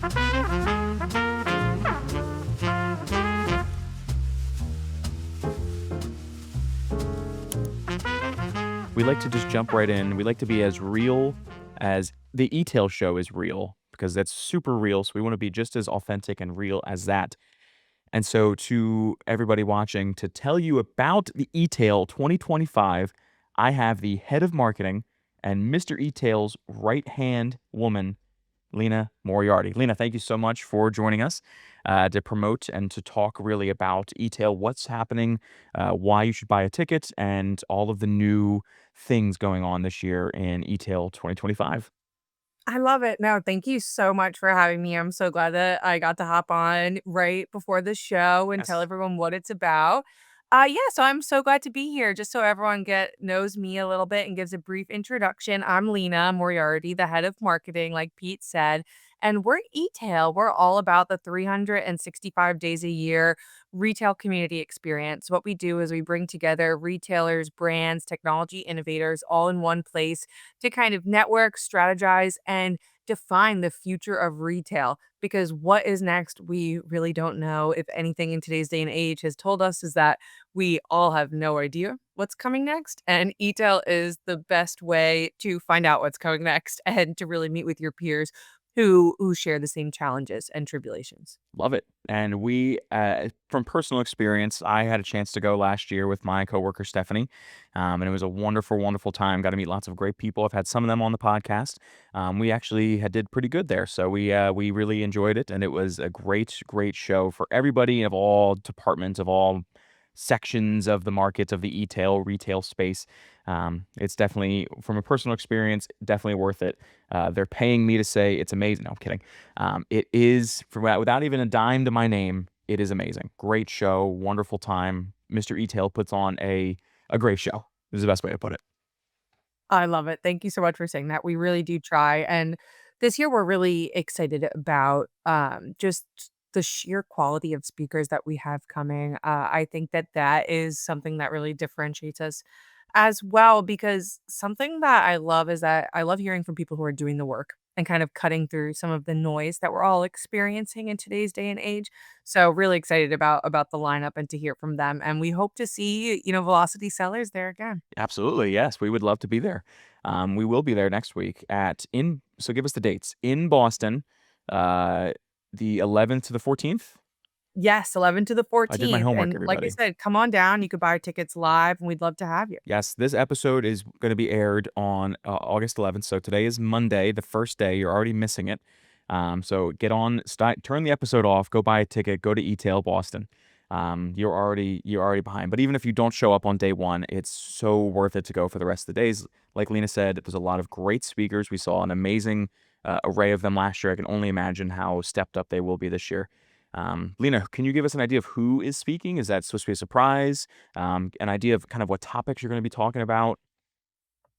We like to just jump right in. We like to be as real as the eTail show is real because that's super real. So we want to be just as authentic and real as that. And so, to everybody watching, to tell you about the eTail 2025, I have the head of marketing and Mr. eTail's right hand woman, Lena Moriarty. Lena, thank you so much for joining us to promote and to talk really about eTail, what's happening, why you should buy a ticket, and all of the new things going on this year in eTail 2025. I love it. No, thank you so much for having me. I'm so glad that I got to hop on right before the show and tell Yes. everyone what it's about. Yeah, so I'm so glad to be here. Just so everyone get knows me a little bit and gives a brief introduction. I'm Lena Moriarty, the head of marketing, like Pete said, and we're eTail. We're all about the 365 days a year retail community experience. What we do is we bring together retailers, brands, technology innovators all in one place to kind of network, strategize, and define the future of retail. Because what is next, we really don't know. If anything in today's day and age has told us is that we all have no idea what's coming next. And eTail is the best way to find out what's coming next and to really meet with your peers who share the same challenges and tribulations. Love it. And from personal experience, I had a chance to go last year with my coworker Stephanie, and it was a wonderful, wonderful time. Got to meet lots of great people. I've had some of them on the podcast. We actually had did pretty good there, so we really enjoyed it, and it was a great, great show for everybody of all departments, of all sections of the markets of the e-tail retail space. It's definitely, from a personal experience, definitely worth it. They're paying me to say it's amazing. No, I'm kidding. It is, without even a dime to my name, it is amazing. Great show, wonderful time. Mr. eTail puts on a great show. Is the best way to put it. I love it. Thank you so much for saying that. We really do try. And this year, we're really excited about just the sheer quality of speakers that we have coming. I think that that is something that really differentiates us as well, because something that I love is that I love hearing from people who are doing the work and kind of cutting through some of the noise that we're all experiencing in today's day and age. So really excited about the lineup and to hear from them. And we hope to see, Velocity Sellers there again. Absolutely, yes, we would love to be there. We will be there next week so give us the dates. In Boston, uh, the 11th to the 14th. Yes, 11 to the I did my 14th, homework, and like I everybody. said, come on down, you could buy tickets live, and we'd love to have you. Yes, this episode is going to be aired on August 11th. So today is Monday, the first day. You're already missing it. So turn the episode off, go buy a ticket, go to eTail Boston. You're already behind. But even if you don't show up on day one, it's so worth it to go for the rest of the days. Like Lena said, there's a lot of great speakers. We saw an amazing array of them last year. I can only imagine how stepped up they will be this year. Lena, can you give us an idea of who is speaking? Is that supposed to be a surprise? An idea of kind of what topics you're going to be talking about?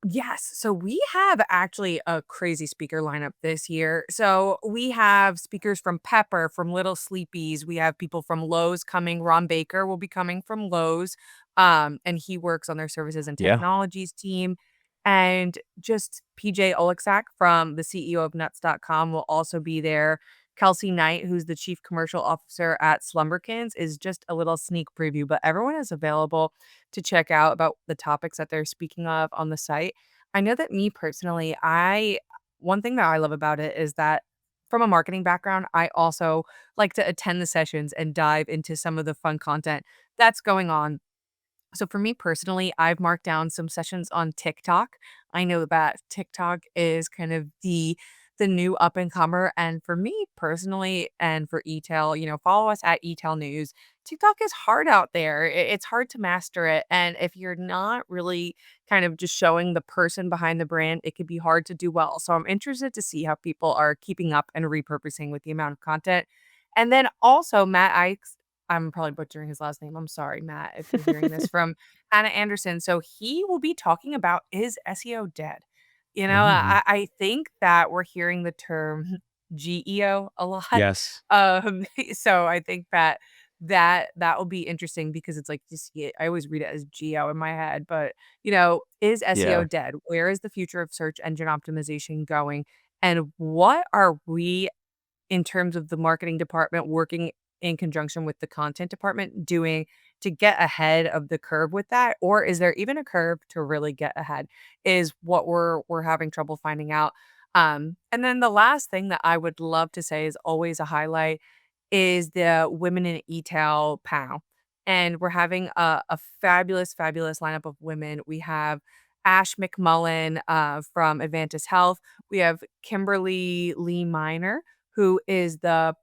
Yes, so we have actually a crazy speaker lineup this year. So we have speakers from Pepper, from Little Sleepies. We have people from Lowe's coming. Ron Baker will be coming from Lowe's, and he works on their services and Yeah. technologies team. And just PJ Oleksak from the CEO of Nuts.com will also be there. Kelsey Knight, who's the chief commercial officer at Slumberkins, is just a little sneak preview, but everyone is available to check out about the topics that they're speaking of on the site. I know that me personally, I one thing that I love about it is that from a marketing background, I also like to attend the sessions and dive into some of the fun content that's going on. So for me personally, I've marked down some sessions on TikTok. I know that TikTok is kind of the new up and comer. And for me personally, and for eTail, follow us at eTail News. TikTok is hard out there. It's hard to master it. And if you're not really kind of just showing the person behind the brand, it could be hard to do well. So I'm interested to see how people are keeping up and repurposing with the amount of content. And then also Matt Ikes, I'm probably butchering his last name. I'm sorry, Matt, if you're hearing this from Anna Anderson. So he will be talking about, is SEO dead? Mm. I think that we're hearing the term GEO a lot. Yes. So I think that will be interesting because it's like just I always read it as geo in my head, but is SEO Yeah. dead? Where is the future of search engine optimization going? And what are we in terms of the marketing department working in conjunction with the content department doing to get ahead of the curve with that? Or is there even a curve to really get ahead is what we're having trouble finding out. And then the last thing that I would love to say is always a highlight is the Women in eTail panel. And we're having a fabulous, fabulous lineup of women. We have Ash McMullen from Advantis Health. We have Kimberly Lee Miner, who is the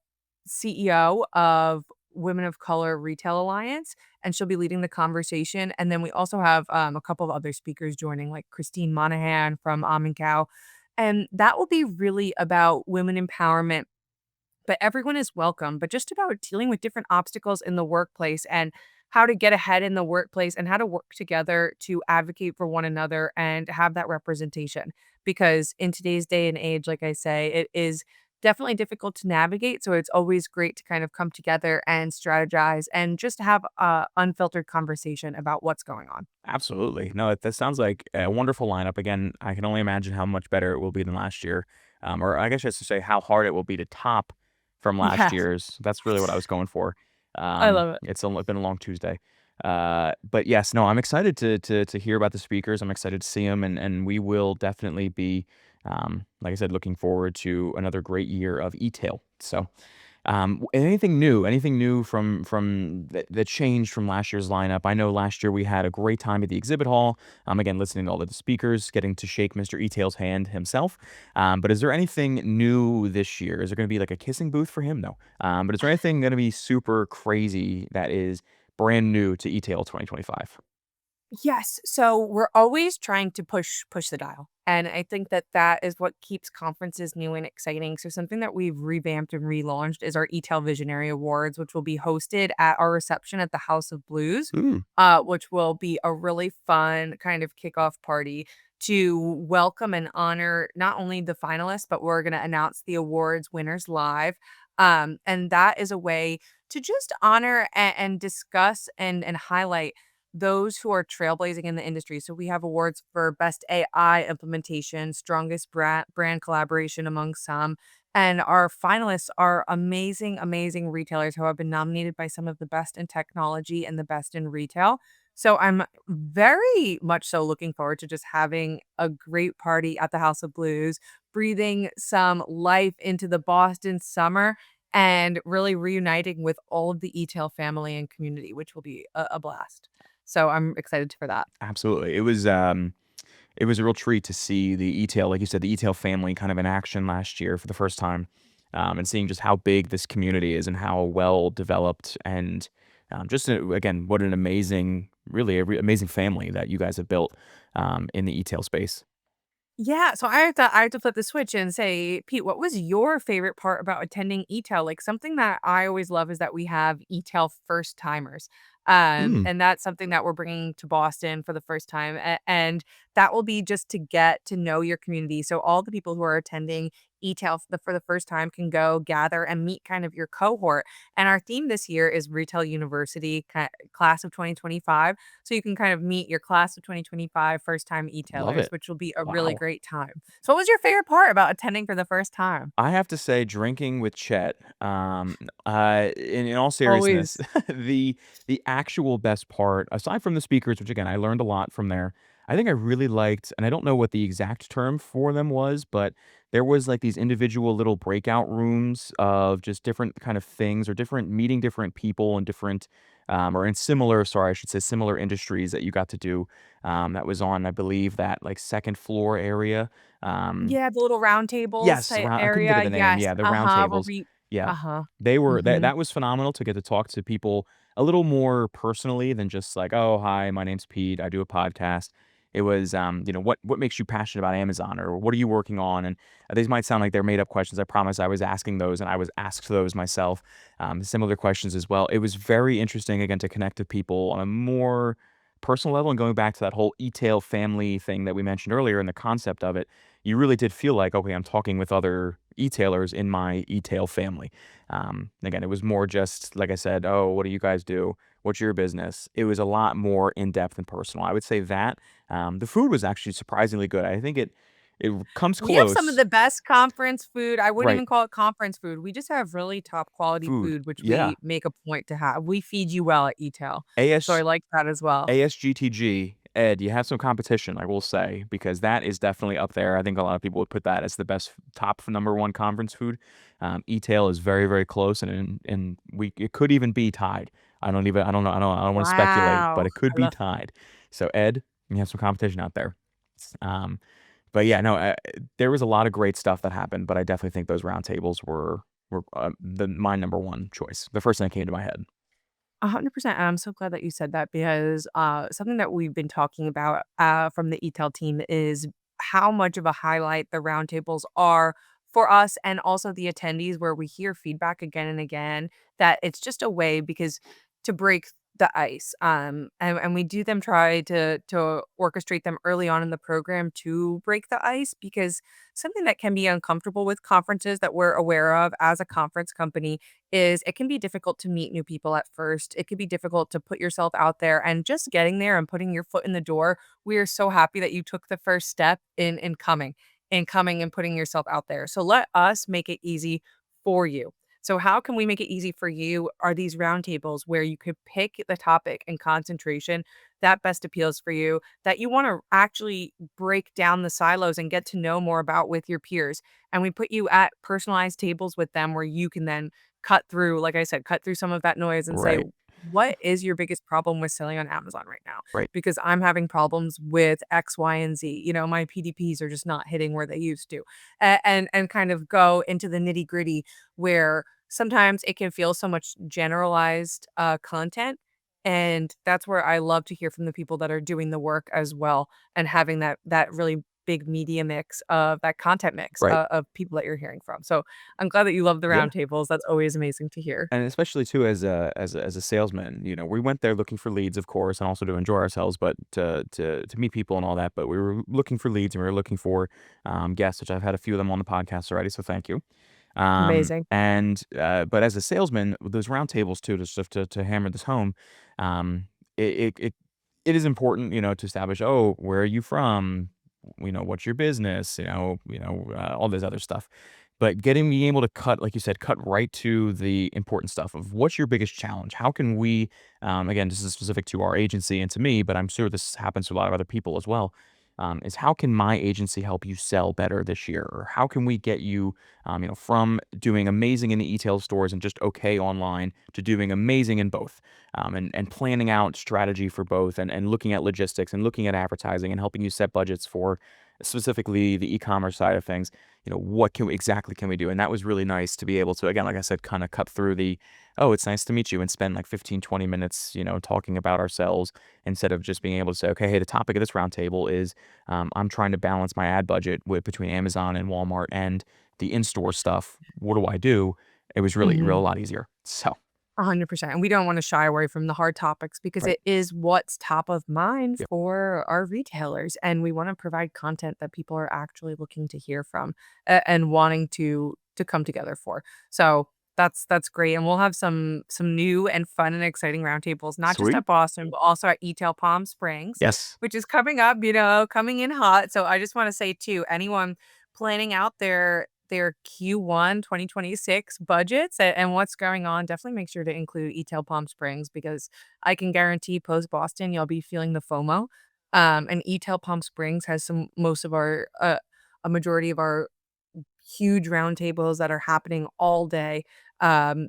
CEO of Women of Color Retail Alliance, and she'll be leading the conversation. And then we also have a couple of other speakers joining, like Christine Monahan from Almond Cow. And that will be really about women empowerment, but everyone is welcome, but just about dealing with different obstacles in the workplace and how to get ahead in the workplace and how to work together to advocate for one another and have that representation. Because in today's day and age, like I say, it is definitely difficult to navigate. So it's always great to kind of come together and strategize and just have a unfiltered conversation about what's going on. Absolutely. No, that sounds like a wonderful lineup. Again, I can only imagine how much better it will be than last year. Or I guess just to say how hard it will be to top from last Yes, year's. That's really what I was going for. I love it. It's been a long Tuesday. But yes, no, I'm excited to hear about the speakers. I'm excited to see them, and we will definitely be, like I said, looking forward to another great year of eTail. So, anything new from that changed from last year's lineup? I know last year we had a great time at the exhibit hall. Again, listening to all of the speakers, getting to shake Mr. eTail's hand himself. But is there anything new this year? Is there going to be like a kissing booth for him? No. But is there anything going to be super crazy that is brand new to eTail 2025? Yes, so we're always trying to push the dial, and I think that that is what keeps conferences new and exciting. So something that we've revamped and relaunched is our eTail Visionary Awards, which will be hosted at our reception at the House of Blues, Ooh, which will be a really fun kind of kickoff party to welcome and honor not only the finalists, but we're going to announce the awards winners live. And that is a way to just honor and discuss and highlight those who are trailblazing in the industry. So we have awards for best AI implementation, strongest brand collaboration among some. And our finalists are amazing, amazing retailers who have been nominated by some of the best in technology and the best in retail. So I'm very much so looking forward to just having a great party at the House of Blues, breathing some life into the Boston summer and really reuniting with all of the eTail family and community, which will be a blast. So I'm excited for that. absolutely. It was a real treat to see the eTail, like you said, the eTail family kind of in action last year for the first time, and seeing just how big this community is and how well developed and just again, what an amazing, really amazing family that you guys have built in the eTail space. Yeah, so I have to flip the switch and say, Pete, what was your favorite part about attending eTail? Like something that I always love is that we have eTail first timers. Mm, And that's something that we're bringing to Boston for the first time. And that will be just to get to know your community. So all the people who are attending eTail for the first time can go gather and meet kind of your cohort. And our theme this year is Retail University class of 2025. So you can kind of meet your class of 2025 first time love e-tailers, it. which will be a really Wow. great time. So what was your favorite part about attending for the first time? I have to say drinking with Chet, in all seriousness, Always. the actual best part, aside from the speakers, which again, I learned a lot from there, I think I really liked, and I don't know what the exact term for them was, but there was like these individual little breakout rooms of just different kind of things or different meeting different people and different, or in similar, sorry, I should say similar industries that you got to do. That was on, I believe, that like second floor area. Um, Yeah, the little round tables Yes, type round I couldn't think of area. the name, Yes. yeah, the round Uh-huh. Where tables. we Yeah. uh-huh. They were that Mhm. that was phenomenal to get to talk to people a little more personally than just like, "Oh, hi, my name's Pete, I do a podcast." It was, "What makes you passionate about Amazon?" Or, "What are you working on?" And these might sound like they're made up questions, I promise I was asking those, and I was asked those myself, similar questions as well. It was very interesting, again, to connect with people on a more personal level, and going back to that whole e-tail family thing that we mentioned earlier and the concept of it, you really did feel like, okay, I'm talking with other e-tailers in my e-tail family. Again, it was more just like I said, oh, what do you guys do? What's your business? It was a lot more in depth and personal. I would say that the food was actually surprisingly good. I think It comes We have some of close. the best conference food. I wouldn't Right. even call it conference food. We just have really top quality Food. food, which Yeah. we make a point to have. We feed you well at eTail, so I AS like that as well. ASGTG, Ed, you have some competition, I will say, because that is definitely up there. I think a lot of people would put that as the best top number one conference food. eTail is very, very close, and we it could even be tied. I don't know. I don't want to speculate, but Wow. it could I be love tied. So Ed, you have some competition out there. Um, but yeah, no, there was a lot of great stuff that happened, but I definitely think those roundtables were my number one choice. The first thing that came to my head. 100%, and I'm so glad that you said that because, something that we've been talking about, from the eTail team is how much of a highlight the roundtables are for us and also the attendees where we hear feedback again and again that it's just a way because to break the ice, and we do them try to orchestrate them early on in the program to break the ice because something that can be uncomfortable with conferences that we're aware of as a conference company is it can be difficult to meet new people at first. It can be difficult to put yourself out there and just getting there and putting your foot in the door. We are so happy that you took the first step in coming and putting yourself out there. So let us make it easy for you. So how can we make it easy for you? Are these roundtables where you could pick the topic and concentration that best appeals for you, that you want to actually break down the silos and get to know more about with your peers. And we put you at personalized tables with them where you can then cut through, like I said, cut through some of that noise and say, Right. what is your biggest problem with selling on Amazon right now? Right. Because I'm having problems with X, Y, and Z. My PDPs are just not hitting where they used to. And kind of go into the nitty-gritty where sometimes it can feel so much generalized content. And that's where I love to hear from the people that are doing the work as well and having that really big media mix of that content mix Right. of people that you're hearing from. So I'm glad that you love the Yeah. roundtables. That's always amazing to hear. And especially too as a salesman, we went there looking for leads, of course, and also to enjoy ourselves, but to meet people and all that. But we were looking for leads and we were looking for guests, which I've had a few of them on the podcast already, so thank you. Amazing. And but as a salesman, with those roundtables too, to hammer this home, it, it it it is important, to establish, oh, where are you from? What's your business? All this other stuff. But being able to cut, like you said, cut right to the important stuff of what's your biggest challenge? How can we, again, this is specific to our agency and to me, but I'm sure this happens to a lot of other people as well. Is how can my agency help you sell better this year? Or how can we get you, from doing amazing in the e-tail stores and just okay online to doing amazing in both? And planning out strategy for both and looking at logistics and looking at advertising and helping you set budgets for specifically the e-commerce side of things. What exactly can we do? And that was really nice to be able to, again, like I said, kind of cut through the, oh, it's nice to meet you, and spend like 15, 20 minutes, talking about ourselves, instead of just being able to say, okay, hey, the topic of this roundtable is I'm trying to balance my ad budget between Amazon and Walmart and the in-store stuff. What do I do? It was really, a Mhm. lot easier. So, 100%. And we don't wanna shy away from the hard topics because right. it is what's top of mind Yep. for our retailers, and we wanna provide content that people are actually looking to hear from and wanting to come together for. So that's great, and we'll have some new and fun and exciting roundtables, not just Sweet. at Boston, but also at eTail Palm Springs, Yes. which is coming up, coming in hot. So I just wanna say too, anyone planning out their Q1 2026 budgets and what's going on, definitely make sure to include eTail Palm Springs because I can guarantee post Boston, you'll be feeling the FOMO. And eTail Palm Springs has most of a majority of our huge roundtables that are happening all day. Um,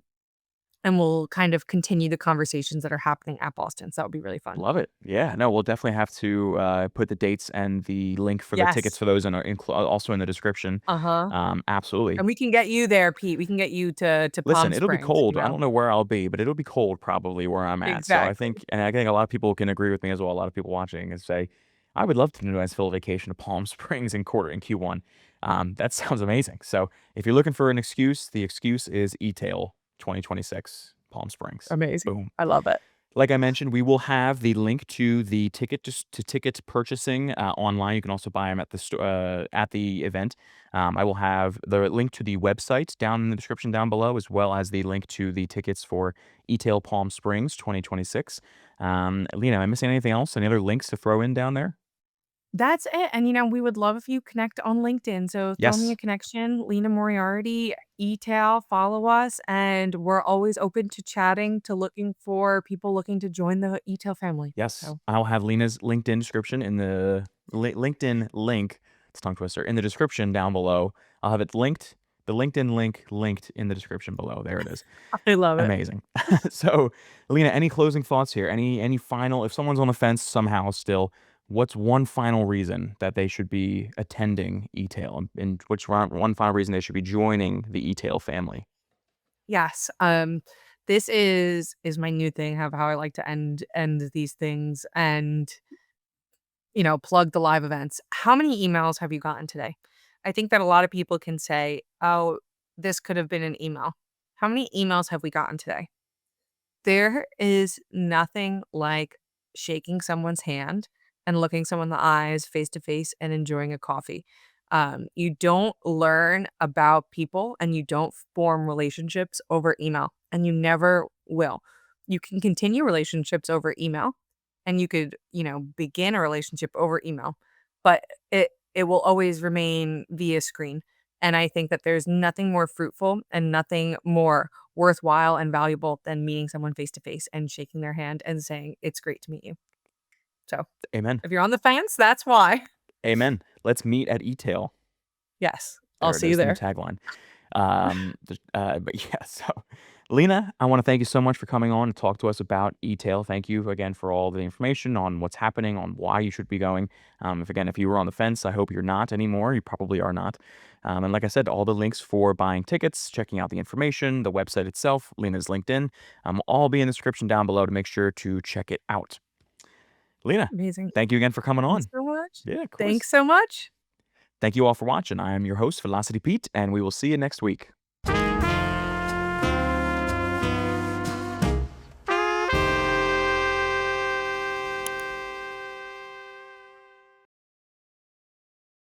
and we'll kind of continue the conversations that are happening at Boston. So that would be really fun. Love it. Yeah. No, we'll definitely have to put the dates and the link for the tickets Yes. for those also in the description. Uh-huh. Absolutely. And we can get you there, Pete. We can get you to Listen, Palm it'll be Springs, cold. I don't know where I'll be, but it'll be cold probably where I'm at. So I Exactly. think, and I think a lot of people can agree with me as well. A lot of people watching and say, I would love to do a nice full vacation to Palm Springs in Q1. That sounds amazing. So if you're looking for an excuse, the excuse is eTail 2026 Palm Springs. Amazing. Boom. I love it. Like I mentioned, we will have the link to the ticket purchasing online. You can also buy them at the event. I will have the link to the website down in the description down below, as well as the link to the tickets for eTail Palm Springs 2026. Lena, am I missing anything else? Any other links to throw in down there? That's it, and, we would love if you connect on LinkedIn, so throw me a Yes. connection, Lena Moriarty, eTail, follow us, and we're always open to chatting, to looking for people looking to join the eTail family, Yes. so I'll have Lena's LinkedIn description in the LinkedIn link. It's a tongue twister in the description down below. I'll have it linked. The LinkedIn link linked in the description below. There it is. I love it. Amazing. So, Lena, any closing thoughts here? Any final? If someone's on the fence somehow still, what's one final reason that they should be attending eTail, and which one final reason they should be joining the eTail family? Yes, this is my new thing of how I like to end these things and, plug the live events. How many emails have you gotten today? I think that a lot of people can say, "Oh, this could have been an email." How many emails have we gotten today? There is nothing like shaking someone's hand and looking someone in the eyes face to face and enjoying a coffee. You don't learn about people and you don't form relationships over email, and you never will. You can continue relationships over email and you could, begin a relationship over email, but it will always remain via screen. And I think that there's nothing more fruitful and nothing more worthwhile and valuable than meeting someone face to face and shaking their hand and saying, "It's great to meet you." So, Amen. if you're on the fence, that's why. Amen. Let's meet at eTail. Yes, I'll There it see you is, the new there. tagline. But yeah, so Lena, I want to thank you so much for coming on to talk to us about eTail. Thank you again for all the information on what's happening, on why you should be going. If you were on the fence, I hope you're not anymore. You probably are not. And like I said, all the links for buying tickets, checking out the information, the website itself, Lena's LinkedIn, will all be in the description down below to make sure to check it out. Lena, Amazing. thank you again for coming Thanks on. so much. Yeah, of Thanks course. so much. Thank you all for watching. I am your host, Velocity Pete, and we will see you next week.